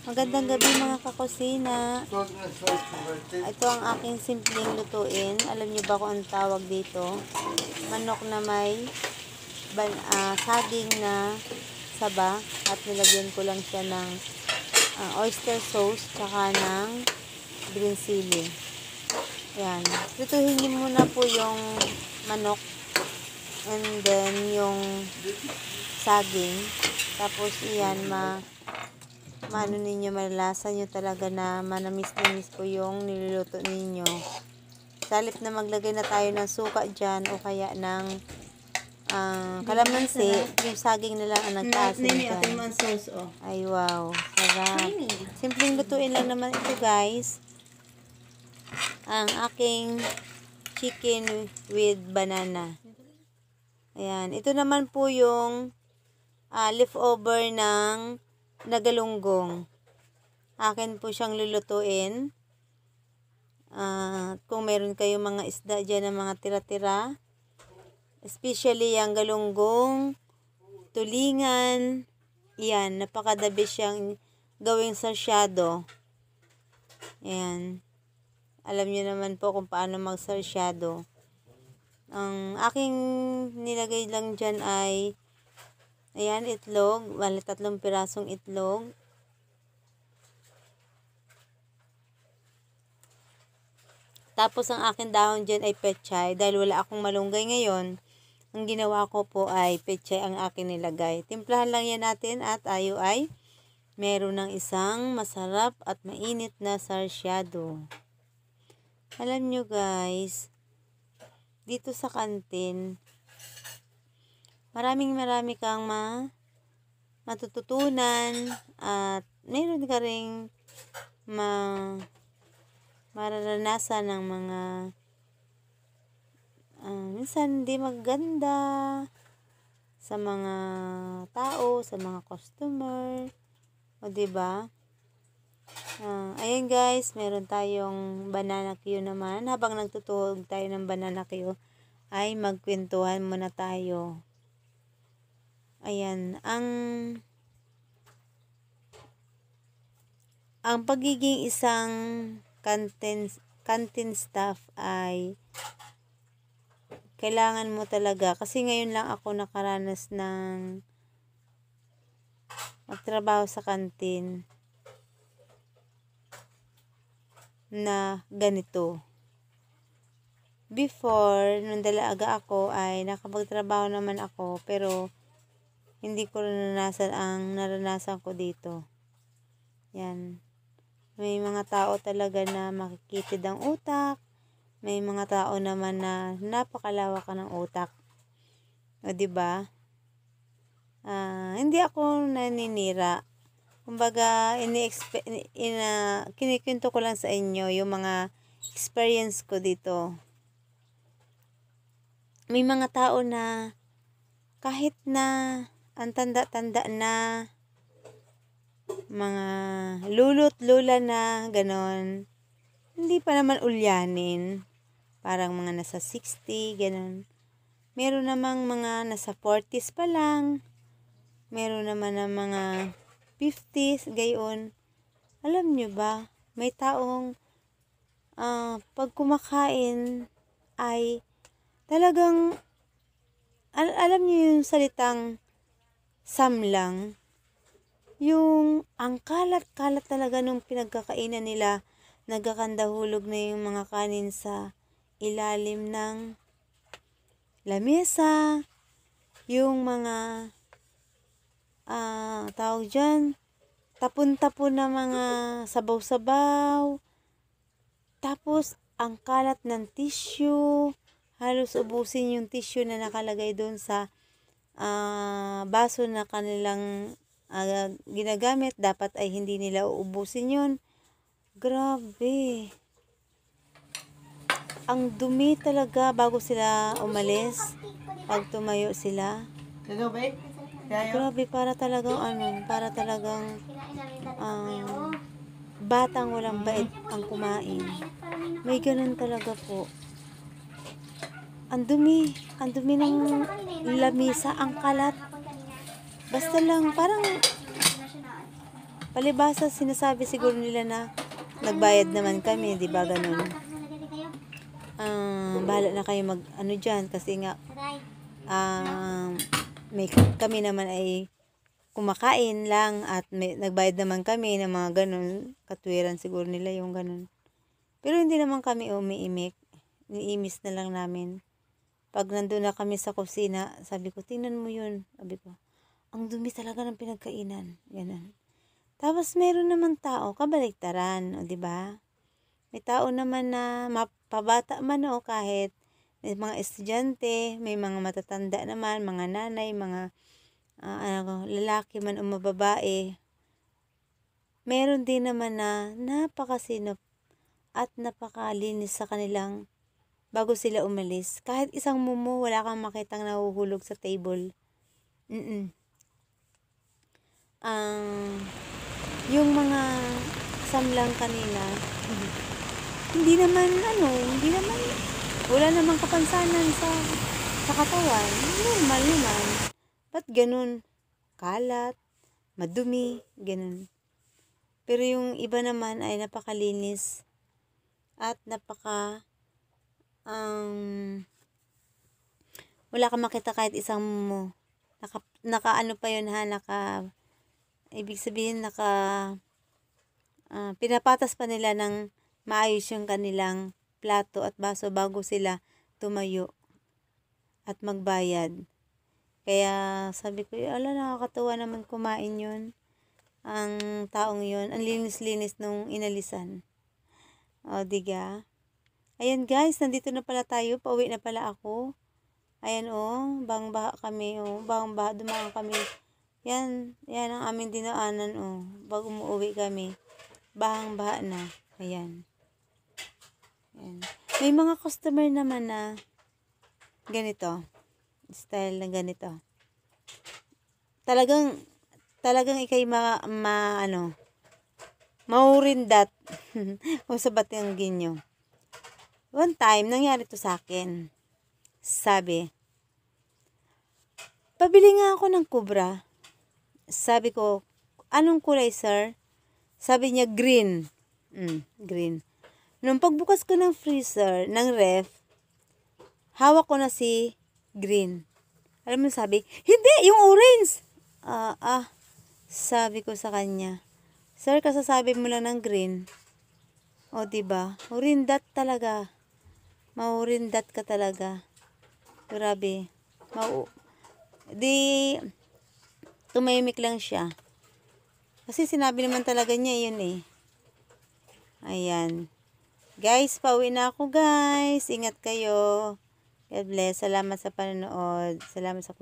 Magandang gabi mga kakusina. Ito ang aking simpleng lutuin. Alam niyo ba kung ang tawag dito? Manok na may saging na saba at nilagyan ko lang siya ng oyster sauce tsaka ng green chili. Ayan. Lutuhin niyo muna po yung manok and then yung saging. Tapos iyan maano ninyo, malalasan nyo talaga na manamis-namis po yung niluluto ninyo. Sa halip na maglagay na tayo ng suka dyan o kaya ng kalamansi, yung saging na lang ang nagkaasin dyan. Ay wow, sarap. Simpleng lutuin lang naman ito guys. Ang aking chicken with banana. Ayan, ito naman po yung leftover ng nagalunggong. Akin po siyang lulutuin. Kung meron kayong mga isda dyan na mga tira-tira, especially yung galunggong, tulingan, yan, napakadabi siyang gawing sarsyado. Ayan. Alam niyo naman po kung paano mag-sarsyado. Ang aking nilagay lang dyan ay ayan, itlog. Bali, 3 pirasong itlog. Tapos, ang akin dahon dyan ay pechay. Dahil wala akong malunggay ngayon, ang ginawa ko po ay pechay ang akin nilagay. Timplahan lang yan natin at tayo ay meron ng isang masarap at mainit na sarsyado. Alam nyo guys, dito sa kantin, marami kang matututunan at meron ka ring mararanasan ng mga minsan hindi maganda sa mga tao, sa mga customer, o diba? Ayan guys, meron tayong banana Q naman. Habang nagtutuhog tayo ng banana Q, ay magkwentuhan muna tayo. Ayan, ang pagiging isang canteen staff ay kailangan mo talaga. Kasi ngayon lang ako nakaranas ng magtrabaho sa kantin na ganito. Before, nung dalaga ako ay nakapagtrabaho naman ako, pero hindi ko naranasan ang naranasan ko dito. Yan. May mga tao talaga na makikitid ang utak. May mga tao naman na napakalawak ka ng utak. O diba? Hindi ako naninira. Kumbaga, kinikwento ko lang sa inyo yung mga experience ko dito. May mga tao na kahit na ang tanda-tanda na, mga lulot-lula na, ganon, hindi pa naman ulyanin. Parang mga nasa 60, ganon. Meron namang mga nasa 40s pa lang. Meron naman ng mga 50s, gayon. Alam nyo ba, may taong pag kumakain ay talagang, alam nyo yung salitang samlang, yung ang kalat-kalat talaga nung pinagkakainan nila, nagkakandahulog na yung mga kanin sa ilalim ng lamesa, yung mga tawag dyan, tapon-tapon na mga sabaw-sabaw, tapos ang kalat ng tissue, halos ubusin yung tissue na nakalagay doon sa baso na kanilang ginagamit. Dapat ay hindi nila uubusin yun. Grabe. Ang dumi talaga bago sila umalis. Pag tumayo sila. Grabe, para talagang batang walang bait ang kumain. May ganun talaga po. Ang dumi ng lamisa, ang kalat. Basta lang, Palibhasa, sinasabi siguro nila na nagbayad naman kami, di ba ganun? Bahala na kayo mag ano dyan kasi nga may kami naman ay kumakain lang at nagbayad naman kami ng mga ganun. Katwiran siguro nila yung ganun. Pero hindi naman kami umiimik. Niimis na lang namin. Pag nandun na kami sa kusina, sabi ko, tingnan mo yun. Sabi ko, ang dumi talaga ng pinagkainan. Ganun. Tapos meron naman tao, kabaliktaran, o di ba? May tao naman na mapabata man o kahit may mga estudyante, may mga matatanda naman, mga nanay, mga lalaki man o mababae. Meron din naman na napakasinop at napakalinis sa kanilang bago sila umalis. Kahit isang mumo, wala kang makitang nahuhulog sa table. Yung mga samlang kanina, hindi naman, wala namang kapansanan sa katawan. Normal naman. Ba't ganun? Kalat, madumi, ganun. Pero yung iba naman ay napakalinis at wala kang makita kahit isang mo. Naka ano pa yun ha, ibig sabihin pinapatas pa nila ng maayos yung kanilang plato at baso bago sila tumayo at magbayad. Kaya sabi ko, ala, nakakatuwa naman kumain yun. Ang taong yun, ang linis-linis nung inalisan. O, diga. Ayan guys, nandito na pala tayo. Pauwi na pala ako. Ayan bang-baha kami. Bang-baha, dumaan kami. Yan ang aming dinaanan bago umuwi kami. Bahang-baha na. Ayan. May mga customer naman na ganito. Style na ganito. Talagang ikay maurindat kung sa Batanggin nyo. One time, nangyari to sa akin. Sabi, pabili nga ako ng kubra. Sabi ko, anong kulay, sir? Sabi niya, green. Green. Nung pagbukas ko ng freezer, ng ref, hawak ko na si green. Alam mo sabi, hindi, yung orange. Sabi ko sa kanya, sir, kasasabi mo lang ng green. O, diba? Urindat talaga. Maurindat ka talaga. Grabe. Tumahimik lang siya. Kasi sinabi naman talaga niya yun eh. Ayan. Guys, pauwi na ako guys. Ingat kayo. God bless. Salamat sa panonood. Salamat sa